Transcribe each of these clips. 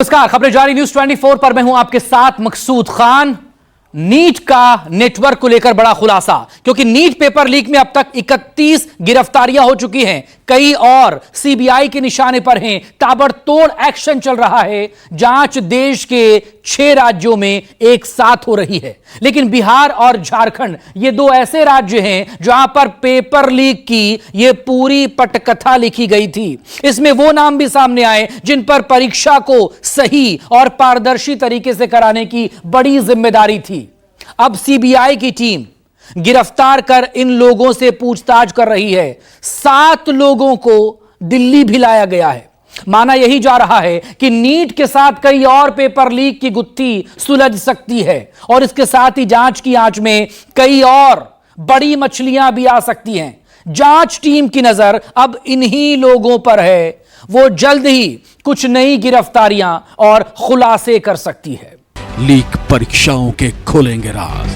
नमस्कार, खबरें जारी न्यूज 24 पर मैं हूं आपके साथ मकसूद खान। नीट का नेटवर्क को लेकर बड़ा खुलासा, क्योंकि नीट पेपर लीक में अब तक 31 गिरफ्तारियां हो चुकी हैं, कई और सीबीआई के निशाने पर हैं। ताबड़तोड़ एक्शन चल रहा है। जांच देश के 6 राज्यों में एक साथ हो रही है, लेकिन बिहार और झारखंड ये दो ऐसे राज्य हैं जहां पर पेपर लीक की ये पूरी पटकथा लिखी गई थी। इसमें वो नाम भी सामने आए जिन पर परीक्षा को सही और पारदर्शी तरीके से कराने की बड़ी जिम्मेदारी थी। अब सीबीआई की टीम गिरफ्तार कर इन लोगों से पूछताछ कर रही है। 7 लोगों को दिल्ली भी लाया गया है। माना यही जा रहा है कि नीट के साथ कई और पेपर लीक की गुत्थी सुलझ सकती है, और इसके साथ ही जांच की आंच में कई और बड़ी मछलियां भी आ सकती हैं। जांच टीम की नजर अब इन्हीं लोगों पर है। वो जल्द ही कुछ नई गिरफ्तारियां और खुलासे कर सकती है। लीक परीक्षाओं के खुलेंगे राज।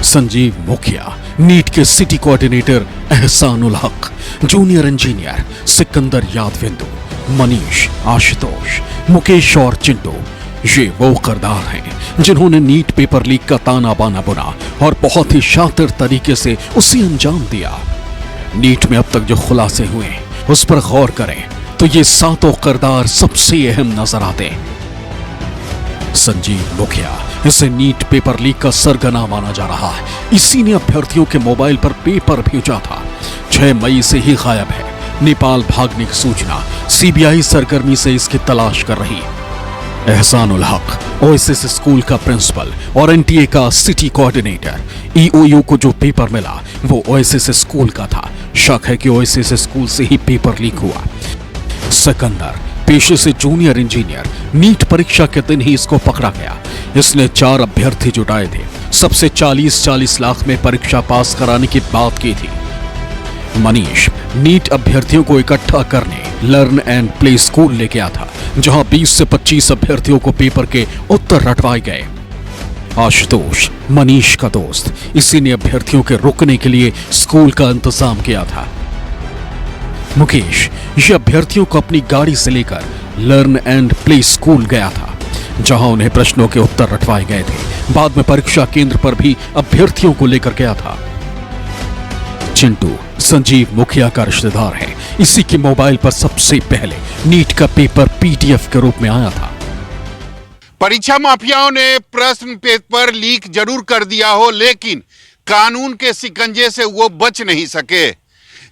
संजीव मुखिया, नीट के सिटी कोऑर्डिनेटर एहसानुल हक, जूनियर इंजीनियर सिकंदर यादविंदु, मनीष, आशुतोष, मुकेश और चिंटू, ये वो किरदार हैं जिन्होंने नीट पेपर लीक का ताना बाना बुना और बहुत ही शातिर तरीके से उसे अंजाम दिया। नीट में अब तक जो खुलासे हुए उस पर गौर करें तो ये 7 किरदार सबसे अहम नजर आते। संजीव मुखिया, इसे नीट पेपर लीक का सरगना माना जा रहा है। इसी ने अभ्यर्थियों के मोबाइल पर पेपर भेजा था। 6 मई से ही गायब है। नेपाल भागने की सूचना, सीबीआई सरगर्मी से इसकी तलाश कर रही है। एहसानुल हक, ओएसएस स्कूल का प्रिंसिपल और एनटीए का सिटी कोऑर्डिनेटर। ईओयू को जो पेपर मिला वो ओएसएस स्कूल का था। शक है कि ओएसएस स्कूल से ही पेपर लीक हुआ। सिकंदर, पेशे से जूनियर इंजीनियर, नीट परीक्षा के दिन ही इसको पकड़ा गया। इसने 4 अभ्यर्थी जुटाए थे, सबसे 40-40 लाख में परीक्षा पास कराने की बात की थी। मनीष, नीट अभ्यर्थियों को इकट्ठा करने लर्न एंड प्ले स्कूल ले गया था, जहां 20 से 25 अभ्यर्थियों को पेपर के उत्तर रटवाए गए। आशुतोष, मनीष का दोस्त, इसी ने अभ्यर्थियों के रुकने के लिए स्कूल का इंतजाम किया था। मुकेश, ये अभ्यर्थियों को अपनी गाड़ी से लेकर लर्न एंड प्ले स्कूल गया था, जहां उन्हें प्रश्नों के उत्तर रटवाए गए थे। बाद में परीक्षा केंद्र पर भी अभ्यर्थियों को लेकर गया था। चिंटू, संजीव मुखिया का रिश्तेदार है। इसी के मोबाइल पर सबसे पहले नीट का पेपर पीडीएफ के रूप में आया था। परीक्षा माफियाओं ने प्रश्न पेपर लीक जरूर कर दिया हो, लेकिन कानून के शिकंजे से वो बच नहीं सके।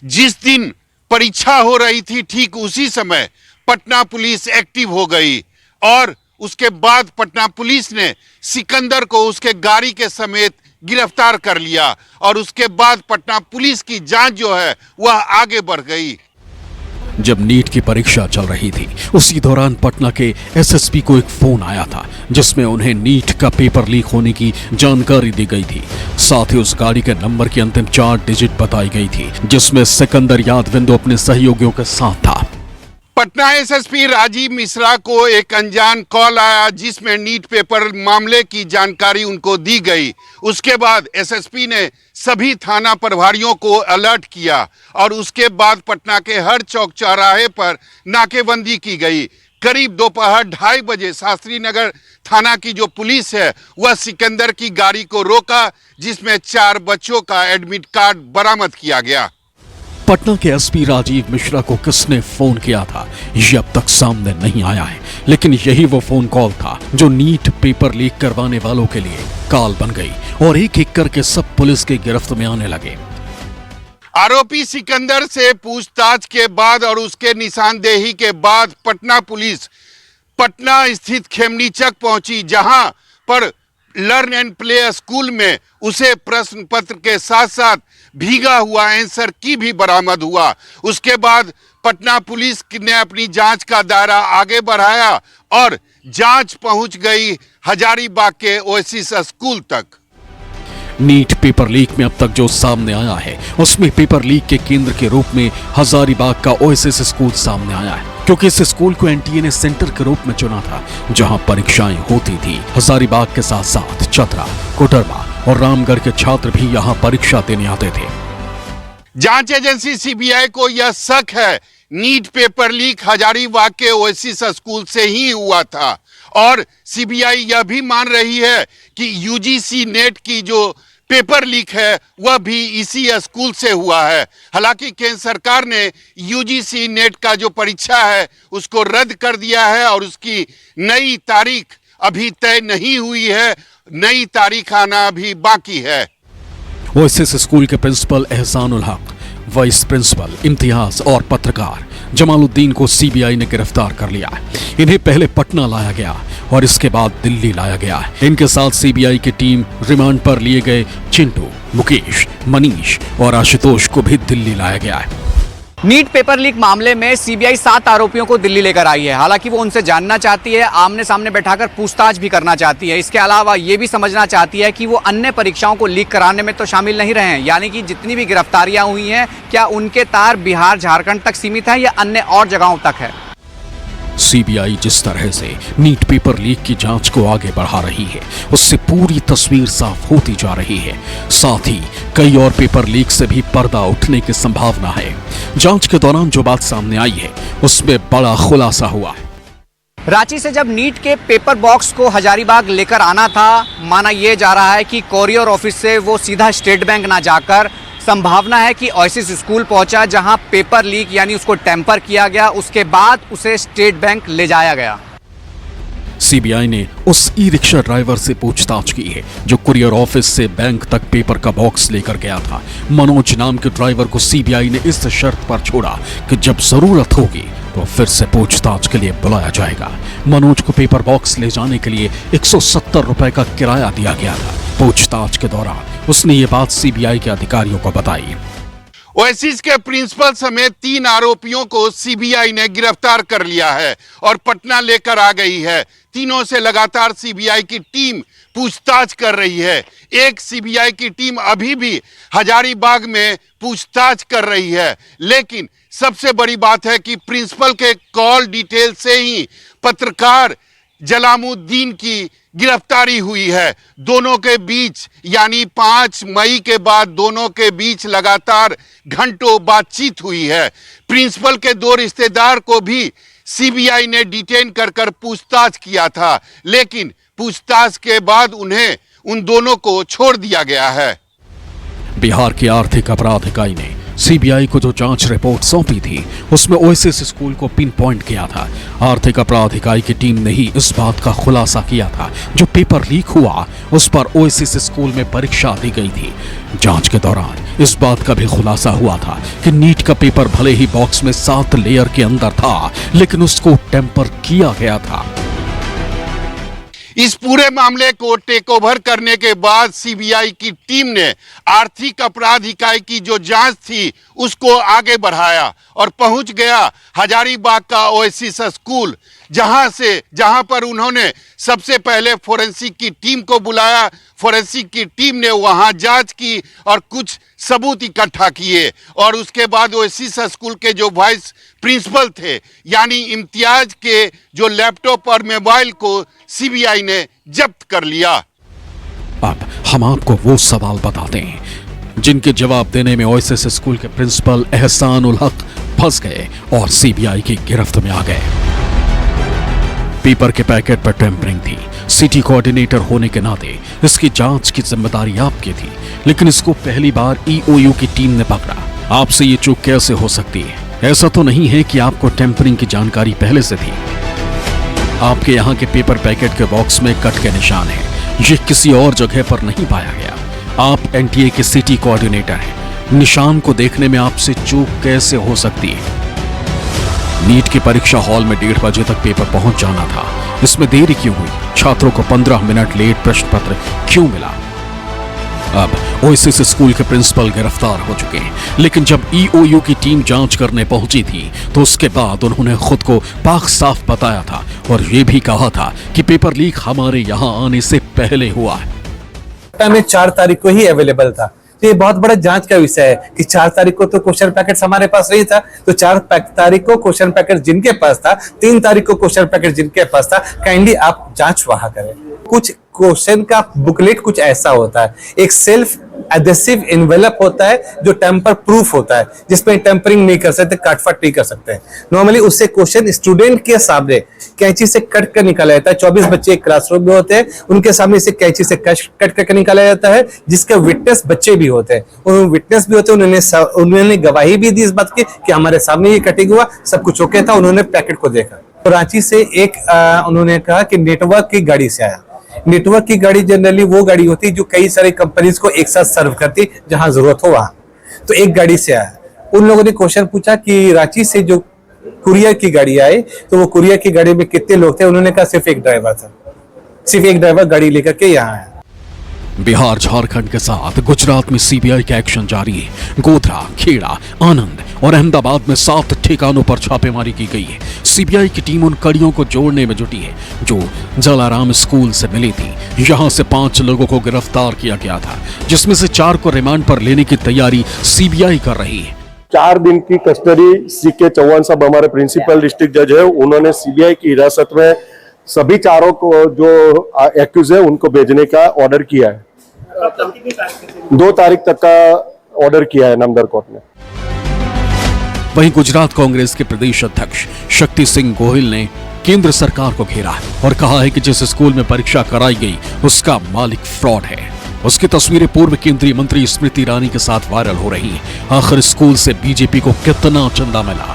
जिस दिन परीक्षा हो रही थी ठीक उसी समय पटना पुलिस एक्टिव हो गई, और उसके बाद पटना पुलिस ने सिकंदर को उसके गाड़ी के समेत गिरफ्तार कर लिया, और उसके बाद पटना पुलिस की जांच जो है वह आगे बढ़ गई। जब नीट की परीक्षा चल रही थी उसी दौरान पटना के एसएसपी को एक फोन आया था, जिसमें उन्हें नीट का पेपर लीक होने की जानकारी दी गई थी। साथ ही उस गाड़ी के नंबर की अंतिम 4 डिजिट बताई गई थी, जिसमें सिकंदर यादविंदु अपने सहयोगियों के साथ था। पटना एसएसपी राजीव मिश्रा को एक अनजान कॉल आया, जिसमें नीट पेपर मामले की जानकारी उनको दी गई। उसके बाद एसएसपी ने सभी थाना प्रभारियों को अलर्ट किया, और उसके बाद पटना के हर चौक चौराहे पर नाकेबंदी की गई। करीब दोपहर 2:30 बजे शास्त्री नगर थाना की जो पुलिस है वह सिकंदर की गाड़ी को रोका, जिसमें 4 बच्चों का एडमिट कार्ड बरामद किया गया। पटना के एसपी राजीव मिश्रा को किसने फोन किया था ये अब तक सामने नहीं आया है, लेकिन यही वो फोन कॉल था जो नीट पेपर लीक करवाने वालों के लिए काल बन गई, और एक एक करके सब पुलिस के गिरफ्त में आने लगे। आरोपी सिकंदर से पूछताछ के बाद और उसके निशानदेही के बाद पटना पुलिस पटना स्थित खेमनीचक पहुंची, जहां पर लर्न एंड प्ले स्कूल में उसे प्रश्न पत्र के साथ साथ भीगा हुआ आंसर की भी बरामद हुआ। उसके बाद पटना पुलिस ने अपनी जांच का दायरा आगे बढ़ाया और जांच पहुंच गई हजारीबाग के ओएसिस स्कूल तक। नीट पेपर लीक में अब तक जो सामने आया है उसमें पेपर लीक के केंद्र के रूप में हजारीबाग का ओएसिस स्कूल सामने आया है, क्योंकि इस स्कूल को एनटीए ने सेंटर के रूप में चुना था जहां परीक्षाएं होती थी। हजारीबाग के साथ साथ चतरा, कोडरमा और रामगढ़ के छात्र भी यहां परीक्षा देने आते थे। जांच एजेंसी सीबीआई को यह शक है नीट पेपर लीक हजारीबाग के ओएसिस स्कूल से ही हुआ था और सीबीआई यह भी मान रही है कि यूजीसी नेट की जो पेपर लीक है वह भी इसी स्कूल से हुआ है। हालांकि केंद्र सरकार ने यूजीसी नेट का जो परीक्षा है उसको रद्द कर दिया है और उसकी नई तारीख अभी तय नहीं हुई है, नई तारीख आना अभी बाकी है। ओएसिस स्कूल के प्रिंसिपल एहसानुल हक, वाइस प्रिंसिपल इम्तियाज और पत्रकार जमालुद्दीन को सीबीआई ने गिरफ्तार कर लिया। इन्हें पहले पटना लाया गया और इसके बाद दिल्ली लाया गया। इनके साथ सीबीआई की टीम रिमांड पर लिए गए चिंटू, मुकेश, मनीष और आशुतोष को भी दिल्ली लाया गया है। नीट पेपर लीक मामले में सीबीआई 7 आरोपियों को दिल्ली लेकर आई है। हालांकि वो उनसे जानना चाहती है, आमने सामने बैठाकर पूछताछ भी करना चाहती है। इसके अलावा ये भी समझना चाहती है कि वो अन्य परीक्षाओं को लीक कराने में तो शामिल नहीं रहे हैं, यानी कि जितनी भी गिरफ्तारियां हुई हैं क्या उनके तार बिहार झारखंड तक सीमित है या अन्य और जगहों तक है। सीबीआई जिस तरह से नीट पेपर लीक की जांच को आगे बढ़ा रही है उससे पूरी तस्वीर साफ होती जा रही है। साथ ही कई और पेपर लीक से भी पर्दा उठने की संभावना है। जांच के दौरान जो बात सामने आई है उसमें बड़ा खुलासा हुआ है। रांची से जब नीट के पेपर बॉक्स को हजारीबाग लेकर आना था, माना यह जा रहा है कि कोरियर ऑफिस से वो सीधा स्टेट बैंक ना जाकर संभावना है कि ओएसिस स्कूल पहुंचा, जहां पेपर लीक यानी उसको टेम्पर किया गया, उसके बाद उसे स्टेट बैंक ले जाया गया। सीबीआई ने उस ई रिक्शा ड्राइवर से पूछताछ की है जो कुरियर ऑफिस से बैंक तक पेपर का बॉक्स लेकर गया था। मनोज नाम के ड्राइवर को सीबीआई ने इस शर्त पर छोड़ा कि जब जरूरत होगी तो फिर से पूछताछ के लिए बुलाया जाएगा। मनोज को पेपर बॉक्स ले जाने के लिए 170 रुपए का किराया दिया गया था। पूछताछ के दौरान उसने ये बात सीबीआई के अधिकारियों को बताई। ओएसिस के प्रिंसिपल समेत 3 आरोपियों को सीबीआई ने गिरफ्तार कर लिया है और पटना लेकर आ गई है। तीनों से लगातार सीबीआई की टीम पूछताछ कर रही है। एक सीबीआई की टीम अभी भी हजारीबाग में पूछताछ कर रही है, लेकिन सबसे बड़ी बात है कि प्रिंसिपल के कॉल डिटेल से ही पत्रकार जलामुद्दीन की गिरफ्तारी हुई है। दोनों के बीच यानी 5 मई के बाद दोनों के बीच लगातार घंटों बातचीत हुई है। प्रिंसिपल के 2 रिश्तेदार को भी सीबीआई ने डिटेन कर पूछताछ किया था, लेकिन पूछताछ के बाद उन्हें उन दोनों को छोड़ दिया गया है। बिहार की आर्थिक अपराध इकाई ने सीबीआई को जो जांच रिपोर्ट सौंपी थी उसमें ओएसिस स्कूल को पिन पॉइंट किया था। आर्थिक अपराध इकाई की टीम ने ही इस बात का खुलासा किया था जो पेपर लीक हुआ उस पर ओएसिस स्कूल में परीक्षा दी गई थी। जांच के दौरान इस बात का भी खुलासा हुआ था कि नीट का पेपर भले ही बॉक्स में 7 लेयर के अंदर था, लेकिन उसको टेम्पर किया गया था। इस पूरे मामले को टेक ओवर करने के बाद सीबीआई की टीम ने आर्थिक अपराध इकाई की जो जांच थी उसको आगे बढ़ाया और पहुंच गया हजारीबाग का ओएसिस स्कूल, जहां पर उन्होंने सबसे पहले फोरेंसिक की टीम को बुलाया। फोरेंसिक की टीम ने वहां जांच की और कुछ सबूत इकट्ठा किए और उसके बाद ओएसिस स्कूल के जो वाइस प्रिंसिपल थे यानी इम्तियाज के जो लैपटॉप और मोबाइल को सीबीआई ने जब्त कर लिया। अब हम आपको वो सवाल बताते हैं जिनके जवाब देने में ओएसिस स्कूल के प्रिंसिपल एहसानुल हक फंस गए और सीबीआई की गिरफ्त में आ गए। पेपर के पैकेट पर टेम्परिंग थी। सिटी कोऑर्डिनेटर होने के नाते इसकी जांच की जिम्मेदारी आपकी थी, लेकिन इसको पहली बार ईओयू की टीम ने पकड़ा। आपसे ये चूक कैसे हो सकती है? ऐसा तो नहीं है कि आपको टेम्परिंग की जानकारी पहले से थी। आपके यहाँ के पेपर पैकेट के बॉक्स में कट के निशान है, ये किसी और जगह पर नहीं पाया गया। आप एनटीए के सिटी कोऑर्डिनेटर हैं, निशान को देखने में आपसे चूक कैसे हो सकती है? नीट की परीक्षा हॉल में 1:30 बजे तक पेपर पहुंच जाना था, इसमें देरी क्यों हुई? छात्रों को 15 मिनट लेट प्रश्न पत्र क्यों मिला? अब ओएसिस स्कूल के प्रिंसिपल गिरफ्तार हो चुके हैं, लेकिन जब ईओयू की टीम जांच करने पहुंची थी तो उसके बाद उन्होंने खुद को पाक साफ बताया था और ये भी कहा था कि पेपर लीक हमारे यहाँ आने से पहले हुआ है। में 4 तारीख को ही अवेलेबल था। तो ये बहुत बड़ा जांच का विषय है कि 4 तारीख को तो क्वेश्चन पैकेट हमारे पास नहीं था, तो 4 तारीख को क्वेश्चन पैकेट जिनके पास था, 3 तारीख को क्वेश्चन पैकेट जिनके पास था, काइंडली आप जांच वहां करें। कुछ क्वेश्चन का बुकलेट कुछ ऐसा होता है, एक सेल्फ एडेसिव एनवेलप होता है जो टेम्पर प्रूफ होता है, जिसमें टेम्परिंग नहीं कर सकते, काटफाट नहीं कर सकते हैं। नॉर्मली उससे क्वेश्चन स्टूडेंट के सामने कैंची से कट कर निकाला जाता है। 24 बच्चे एक क्लासरूम में होते हैं, उनके सामने इसे कैंची से कट करके निकाला जाता है, जिसके विटनेस बच्चे भी होते हैं। उन्होंने विटनेस भी होते हैं, उन्होंने गवाही भी दी इस बात की कि हमारे सामने ये कटिंग हुआ, सब कुछ ओके था। उन्होंने पैकेट को देखा। तो रांची से एक उन्होंने कहा कि नेटवर्क की गाड़ी से आया। नेटवर्क की गाड़ी जनरली वो गाड़ी होती है जो कई सारी कंपनीज को एक साथ सर्व करती, जहां जरूरत हो वहां। तो एक गाड़ी से आया। उन लोगों ने क्वेश्चन पूछा कि रांची से जो कुरियर की गाड़ी आई, तो वो कुरियर की गाड़ी में कितने लोग थे? उन्होंने कहा सिर्फ एक ड्राइवर था। सिर्फ एक ड्राइवर गाड़ी लेकर के यहाँ आया। बिहार झारखंड के साथ गुजरात में सीबीआई का एक्शन जारी है। गोधरा, खेड़ा, आनंद और अहमदाबाद में 7 ठिकानों पर छापेमारी की गई है। सीबीआई की टीम उन कड़ियों को जोड़ने में जुटी है जो जलाराम स्कूल से मिली थी। यहां से 5 लोगों को गिरफ्तार किया गया था, जिसमें से 4 को रिमांड पर लेने की तैयारी सीबीआई कर रही है। 4 दिन की कस्टडी सीके चौहान साहब हमारे प्रिंसिपल डिस्ट्रिक्ट जज है, उन्होंने सीबीआई की हिरासत में सभी 4 को जो एक्यूज है उनको भेजने का ऑर्डर किया है। 2 तारीख तक का ऑर्डर किया है नामदार कोर्ट ने। वहीं गुजरात कांग्रेस के प्रदेश अध्यक्ष शक्ति सिंह गोहिल ने केंद्र सरकार को घेरा और कहा है कि जिस स्कूल में परीक्षा कराई गई उसका मालिक फ्रॉड है। उसकी तस्वीरें पूर्व केंद्रीय मंत्री स्मृति ईरानी के साथ वायरल हो रही है। आखिर स्कूल से बीजेपी को कितना चंदा मिला,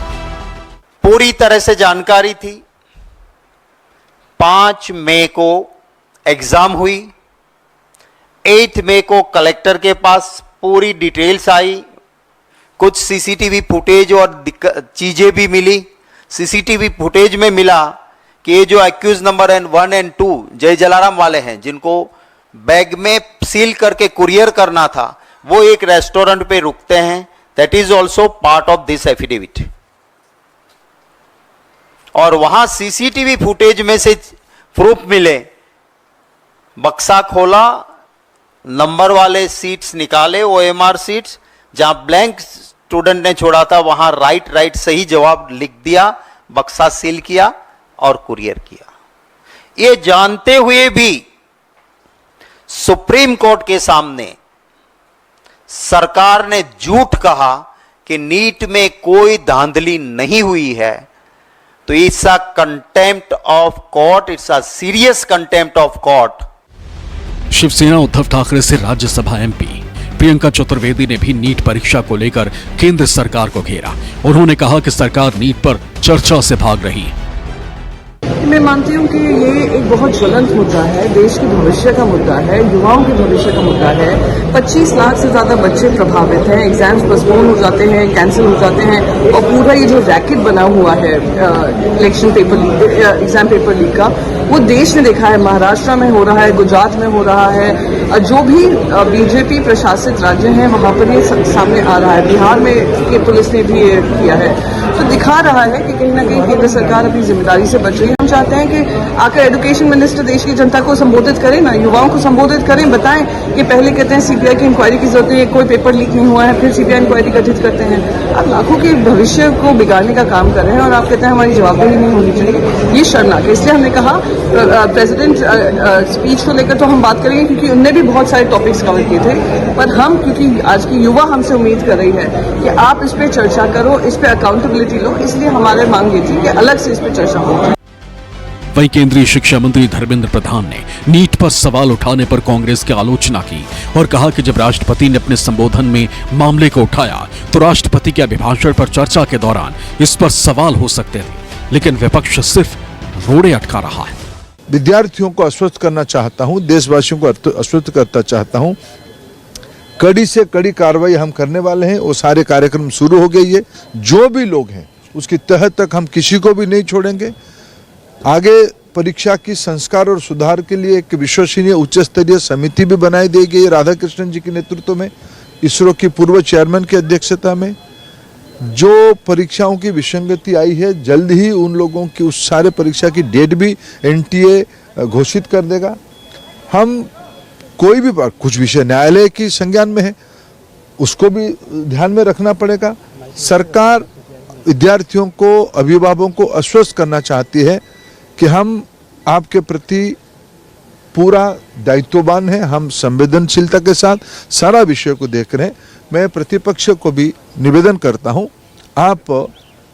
पूरी तरह से जानकारी थी। 5 मई को एग्जाम हुई, 8 मई को कलेक्टर के पास पूरी डिटेल्स आई। कुछ सीसीटीवी फुटेज और चीजें भी मिली। सीसीटीवी फुटेज में मिला कि ये जो एक्यूज नंबर 1 और 2 जय जलाराम वाले हैं, जिनको बैग में सील करके कुरियर करना था, वो एक रेस्टोरेंट पे रुकते हैं। That is also part of this affidavit. और वहां सीसीटीवी फुटेज में से प्रूफ मिले। बक्सा खोला, नंबर वाले सीट्स निकाले, ओएमआर सीट्स, जहां ब्लैंक स्टूडेंट ने छोड़ा था वहां राइट सही जवाब लिख दिया, बक्सा सील किया और कुरियर किया। ये जानते हुए भी सुप्रीम कोर्ट के सामने सरकार ने झूठ कहा कि नीट में कोई धांधली नहीं हुई है, तो it's a contempt of court, it's a serious contempt of court. Shiv Sena Uddhav Thackeray से राज्यसभा एमपी प्रियंका चतुर्वेदी ने भी नीट परीक्षा को लेकर केंद्र सरकार को घेरा। उन्होंने कहा कि सरकार नीट पर चर्चा से भाग रही है। मैं मानती हूँ कि ये एक बहुत ज्वलंत मुद्दा है, देश के भविष्य का मुद्दा है, युवाओं के भविष्य का मुद्दा है। 25 लाख से ज्यादा बच्चे प्रभावित हैं, एग्जाम्स पोस्टपोन हो जाते हैं, कैंसिल हो जाते हैं, और पूरा ये जो रैकेट बना हुआ है election paper leak, exam paper leak का, वो देश ने देखा है। महाराष्ट्र में हो रहा है, गुजरात में हो रहा है, जो भी बीजेपी प्रशासित राज्य हैं वहां पर ये सामने आ रहा है। बिहार में की पुलिस ने भी ये किया है, तो दिखा रहा है कि कहीं ना कहीं केंद्र सरकार अपनी जिम्मेदारी से बच रही है। हम चाहते हैं कि आकर एजुकेशन मिनिस्टर देश की जनता को संबोधित करें ना, युवाओं को संबोधित करें, बताएं कि पहले कहते हैं सीबीआई की इंक्वायरी की जरूरत है, कोई पेपर लीक नहीं हुआ है, फिर सीबीआई इंक्वायरी गठित करते हैं। आप लाखों के भविष्य को बिगाड़ने का काम कर रहे हैं और आप कहते हैं हमारी जवाबदेही नहीं होनी चाहिए। ये शर्मनाक है। इसलिए हमने कहा प्रेसिडेंट स्पीच को लेकर तो हम बात करेंगे, क्योंकि उनने भी बहुत सारे टॉपिक्स कवर किए थे, पर हम, क्योंकि आज की युवा हमसे उम्मीद कर रही है कि आप इस पर चर्चा करो, इस पर अकाउंटेबिलिटी लो, इसलिए हमारे मांग ये थी कि अलग से इस पर चर्चा हो। वहीं केंद्रीय शिक्षा मंत्री धर्मेंद्र प्रधान ने नीट पर सवाल उठाने पर कांग्रेस की आलोचना की और कहा कि जब राष्ट्रपति ने अपने संबोधन में मामले को उठाया तो राष्ट्रपति के अभिभाषण पर चर्चा के दौरान इस पर सवाल हो सकते थे, लेकिन विपक्ष सिर्फ रोड़े अटका रहा है। विद्यार्थियों को आश्वस्त करना चाहता हूं, देशवासियों को आश्वस्त करना चाहता हूं, कड़ी से कड़ी कार्रवाई हम करने वाले हैं। वो सारे कार्यक्रम शुरू हो गई है। जो भी लोग हैं उसकी तह तक हम किसी को भी नहीं छोड़ेंगे। आगे परीक्षा की संस्कार और सुधार के लिए एक विश्वसनीय उच्च स्तरीय समिति भी बनाई दी गई राधाकृष्णन जी के नेतृत्व में, इसरो की पूर्व चेयरमैन की अध्यक्षता में। जो परीक्षाओं की विसंगति आई है, जल्द ही उन लोगों की उस सारे परीक्षा की डेट भी एनटीए घोषित कर देगा। हम कोई भी कुछ विषय न्यायालय की संज्ञान में है, उसको भी ध्यान में रखना पड़ेगा। सरकार विद्यार्थियों को, अभिभावकों को आश्वस्त करना चाहती है कि हम आपके प्रति पूरा दायित्ववान है, हम संवेदनशीलता के साथ सारा विषय को देख रहे हैं। मैं प्रतिपक्ष को भी निवेदन करता हूं, आप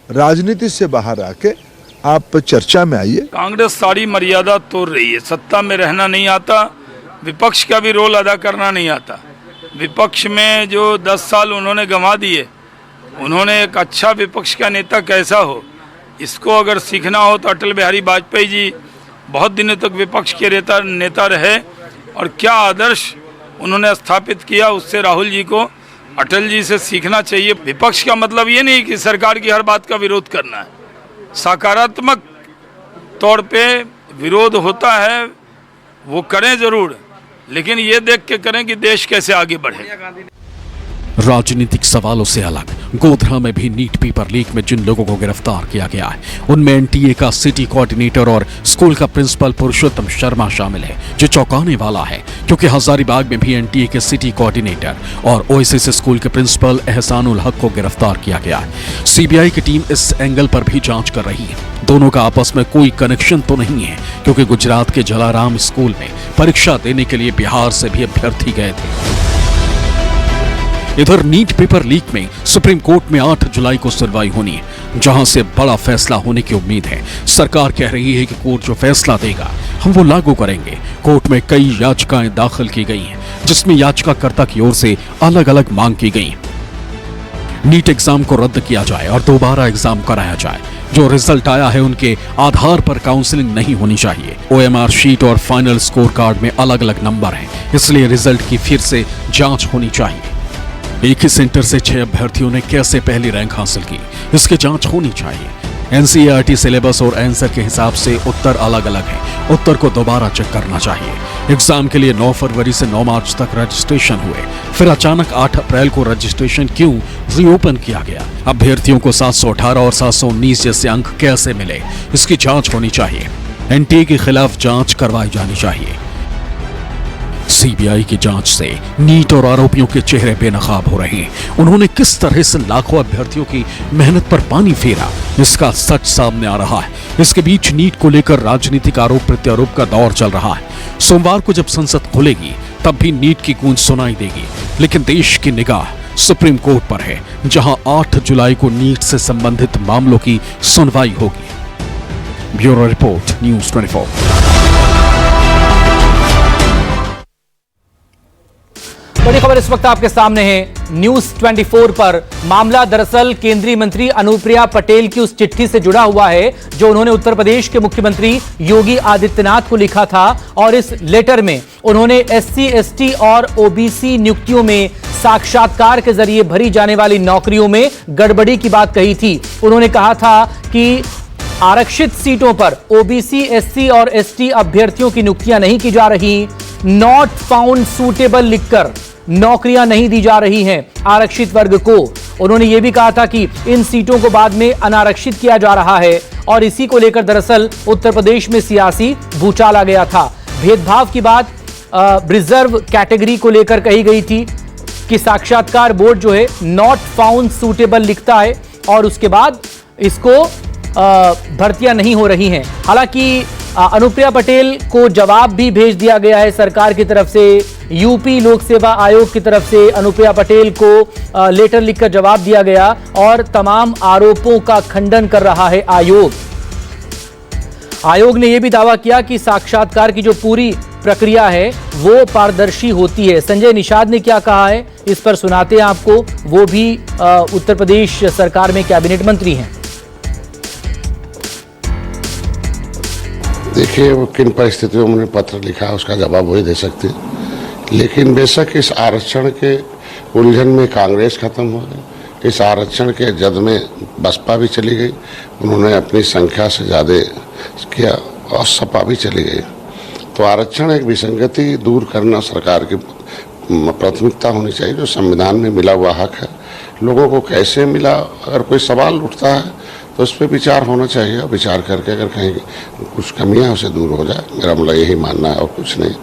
राजनीति से बाहर आके आप चर्चा में आइए। कांग्रेस सारी मर्यादा तोड़ रही है। सत्ता में रहना नहीं आता, विपक्ष का भी रोल अदा करना नहीं आता। विपक्ष में जो 10 साल उन्होंने गंवा दिए, उन्होंने एक अच्छा विपक्ष का नेता कैसा हो, इसको अगर सीखना हो तो अटल बिहारी वाजपेयी जी बहुत दिनों तक विपक्ष के नेता रहे और क्या आदर्श उन्होंने स्थापित किया, उससे राहुल जी को अटल जी से सीखना चाहिए। विपक्ष का मतलब ये नहीं कि सरकार की हर बात का विरोध करना है। सकारात्मक तौर पे विरोध होता है, वो करें जरूर, लेकिन ये देख के करें कि देश कैसे आगे बढ़े। राजनीतिक सवालों से अलग गोधरा में भी नीट पेपर लीक में जिन लोगों को गिरफ्तार किया गया है, उनमें एनटीए का सिटी कोऑर्डिनेटर और स्कूल का प्रिंसिपल पुरुषोत्तम शर्मा शामिल है, जो चौंकाने वाला है क्योंकि हजारीबाग में भी एनटीए के सिटी कोऑर्डिनेटर और ओएसएस स्कूल के प्रिंसिपल एहसानुल हक को गिरफ्तार किया गया है। सीबीआई की टीम इस एंगल पर भी जांच कर रही है। दोनों का आपस में कोई कनेक्शन तो नहीं है, क्योंकि गुजरात के जलाराम स्कूल में परीक्षा देने के लिए बिहार से भी अभ्यर्थी गए थे। इधर नीट पेपर लीक में सुप्रीम कोर्ट में 8 जुलाई को सुनवाई होनी है, जहां से बड़ा फैसला होने की उम्मीद है। सरकार कह रही है कि कोर्ट जो फैसला देगा हम वो लागू करेंगे। कोर्ट में कई याचिकाएं दाखिल की गई हैं, जिसमें याचिकाकर्ता की ओर से अलग अलग मांग की गई। नीट एग्जाम को रद्द किया जाए और दोबारा एग्जाम कराया जाए। जो रिजल्ट आया है उनके आधार पर काउंसलिंग नहीं होनी चाहिए। ओएमआर शीट और फाइनल स्कोर कार्ड में अलग अलग नंबर हैं, इसलिए रिजल्ट की फिर से जांच होनी चाहिए। एक ही सेंटर से 6 अभ्यर्थियों ने कैसे पहली रैंक हासिल की, इसकी जांच होनी चाहिए। एनसीईआरटी सिलेबस और आंसर के हिसाब से उत्तर अलग अलग हैं, उत्तर को दोबारा चेक करना चाहिए। एग्जाम के लिए 9 फरवरी से 9 मार्च तक रजिस्ट्रेशन हुए, फिर अचानक 8 अप्रैल को रजिस्ट्रेशन क्यों रीओपन किया गया? अभ्यर्थियों को 718 और 719 जैसे अंक कैसे मिले, इसकी जांच होनी चाहिए। एनटीए के खिलाफ जांच करवाई जानी चाहिए। सीबीआई की जांच से नीट और आरोपियों के चेहरे बेनकाब हो रहे हैं। उन्होंने किस तरह से लाखों अभ्यर्थियों की मेहनत पर पानी फेरा, इसका सच सामने आ रहा है। इसके बीच नीट को लेकर राजनीतिक आरोप प्रत्यारोप का दौर चल रहा है। सोमवार को जब संसद खुलेगी तब भी नीट की गूंज सुनाई देगी, लेकिन देश की निगाह सुप्रीम कोर्ट पर है, जहां 8 जुलाई को नीट से संबंधित मामलों की सुनवाई होगी। Bureau report, news 24। बड़ी खबर इस वक्त आपके सामने है न्यूज़ 24 पर। मामला दरअसल केंद्रीय मंत्री अनुप्रिया पटेल की उस चिट्ठी से जुड़ा हुआ है जो उन्होंने उत्तर प्रदेश के मुख्यमंत्री योगी आदित्यनाथ को लिखा था, और इस लेटर में उन्होंने एससी, एसटी और ओबीसी नियुक्तियों में साक्षात्कार के जरिए भरी जाने वाली नौकरियों में गड़बड़ी की बात कही थी। उन्होंने कहा था कि आरक्षित सीटों पर ओबीसी, एससी और एसटी अभ्यर्थियों की नियुक्तियां नहीं की जा रही, नॉट फाउंड सूटेबल लिखकर नौकरियां नहीं दी जा रही हैं आरक्षित वर्ग को। उन्होंने यह भी कहा था कि इन सीटों को बाद में अनारक्षित किया जा रहा है, और इसी को लेकर दरअसल उत्तर प्रदेश में सियासी भूचाल आ गया था। भेदभाव की बात रिजर्व कैटेगरी को लेकर कही गई थी कि साक्षात्कार बोर्ड जो है नॉट फाउंड सूटेबल लिखता है, और उसके बाद इसको भर्तियां नहीं हो रही हैं। हालांकि अनुप्रिया पटेल को जवाब भी भेज दिया गया है सरकार की तरफ से। यूपी लोक सेवा आयोग की तरफ से अनुप्रिया पटेल को लेटर लिखकर जवाब दिया गया, और तमाम आरोपों का खंडन कर रहा है आयोग। आयोग ने यह भी दावा किया कि साक्षात्कार की जो पूरी प्रक्रिया है वो पारदर्शी होती है। संजय निषाद ने क्या कहा है, इस पर सुनाते हैं आपको। वो भी उत्तर प्रदेश सरकार में कैबिनेट मंत्री हैं। देखिए, वो किन परिस्थितियों में पत्र लिखा है उसका जवाब वही दे सकते हैं, लेकिन बेशक इस आरक्षण के उलझन में कांग्रेस खत्म हो गई, इस आरक्षण के जद में बसपा भी चली गई, उन्होंने अपनी संख्या से ज़्यादा किया, और सपा भी चली गई। तो आरक्षण एक विसंगति दूर करना सरकार की प्राथमिकता होनी चाहिए। जो संविधान में मिला हुआ हक है, लोगों को कैसे मिला, अगर कोई सवाल उठता है तो उस पर विचार होना चाहिए, और विचार करके अगर कहीं कुछ कमियां उसे दूर हो जाए, मेरा मतलब यही मानना है और कुछ नहीं।